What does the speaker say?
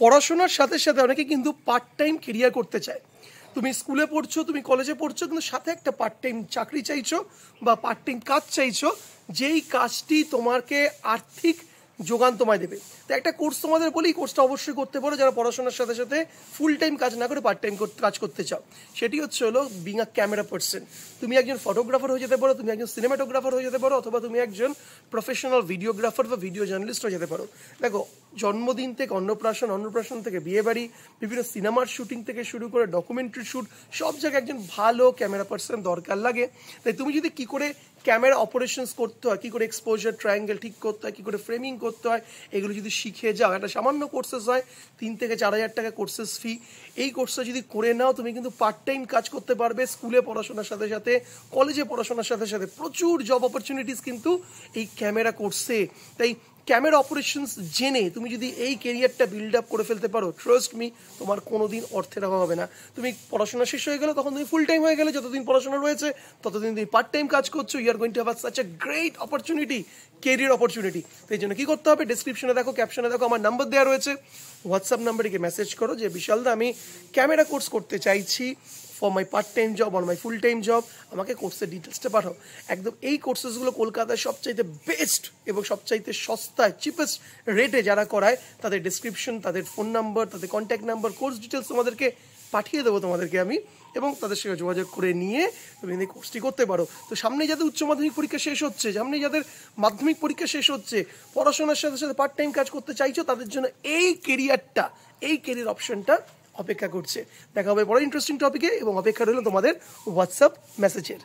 পড়াশোনার সাথে সাথে অনেকে কিন্তু পার্ট টাইম কেরিয়ার করতে চায়। তুমি স্কুলে পড়ছো, তুমি কলেজে পড়ছো, কিন্তু সাথে একটা পার্ট টাইম চাকরি চাইছো বা পার্ট টাইম কাজ চাইছো, যেই কাজটি তোমাকে আর্থিক যোগান তোমায় দেবে। তো একটা কোর্স তোমাদের বলি, কোর্সটা অবশ্যই করতে পারো যারা পড়াশোনার সাথে সাথে ফুল টাইম কাজ না করে পার্ট টাইম কাজ করতে চাও। সেটি হলো বিং আ ক্যামেরা পার্সন। তুমি একজন ফটোগ্রাফার হয়ে যেতে পারো, তুমি একজন সিনেমাটোগ্রাফার হয়ে যেতে পারো, অথবা তুমি একজন প্রফেশনাল ভিডিওগ্রাফার বা ভিডিও জার্নালিস্ট হয়ে যেতে পারো। দেখো, জন্মদিন থেকে অন্নপ্রাশন থেকে বিয়েবাড়ি, বিভিন্ন সিনেমার শুটিং থেকে শুরু করে ডকুমেন্টারি শ্যুট, সব জায়গায় একজন ভালো ক্যামেরা পার্সন দরকার লাগে। তাই তুমি যদি কী করে ক্যামেরা অপারেশনস করতে হয়, কী করে এক্সপোজার ট্রায়াঙ্গেল ঠিক করতে হয়, কী করে ফ্রেমিং করতে হয়, এগুলো যদি শিখে যাও, একটা সামান্য কোর্সেস হয় 3 থেকে 4 হাজার টাকা কোর্সেস ফি। এই কোর্সটা যদি করে নাও, তুমি কিন্তু পার্ট টাইম কাজ করতে পারবে। স্কুলে পড়াশোনার সাথে সাথে, কলেজে পড়াশোনার সাথে সাথে প্রচুর জব অপরচুনিটিস কিন্তু এই ক্যামেরা কোর্সে। তাই ক্যামেরা অপারেশনস জেনে তুমি যদি এই কেরিয়ারটা বিল্ড আপ করে ফেলতে পারো, ট্রাস্ট মি, তোমার কোনো দিন অর্থের অভাব হবে না। তুমি পড়াশোনা শেষ হয়ে গেলে তখন তুমি ফুল টাইম হয়ে গেলে, যতদিন পড়াশোনা রয়েছে ততদিন তুমি পার্ট টাইম কাজ করছো। You are going to have such a great opportunity, career opportunity. তো এই জন্য কী করতে হবে, ডিসক্রিপশনে দেখো, ক্যাপশনে দেখো, আমার নাম্বার দেওয়া রয়েছে। হোয়াটসঅ্যাপ নাম্বারে মেসেজ করো যে বিশালদা, আমি ক্যামেরা কোর্স করতে চাইছি for my part time job or my full time job, আমাকে কোর্সের ডিটেলসটা পাঠাও। একদম এই কোর্সেসগুলো কলকাতায় সবচাইতে বেস্ট এবং সবচাইতে সস্তায়, চিপেস্ট রেটে যারা করায়, তাদের ডিসক্রিপশন, তাদের ফোন নাম্বার, তাদের কন্ট্যাক্ট নাম্বার, কোর্স ডিটেলস তোমাদেরকে পাঠিয়ে দেবো তোমাদেরকে আমি, এবং তাদের সঙ্গে যোগাযোগ করে নিয়ে তুমি এই কোর্সটি করতে পারো। তো সামনে যাদের উচ্চ মাধ্যমিক পরীক্ষা শেষ হচ্ছে, সামনে যাদের মাধ্যমিক পরীক্ষা শেষ হচ্ছে, পড়াশোনার সাথে সাথে পার্ট টাইম কাজ করতে চাইছো, তাদের জন্য এই কেরিয়ার অপশনটা অপেক্ষা করছে। দেখা হবে বড় ইন্টারেস্টিং টপিকে, এবং অপেক্ষা রইল তোমাদের হোয়াটসঅ্যাপ মেসেজের।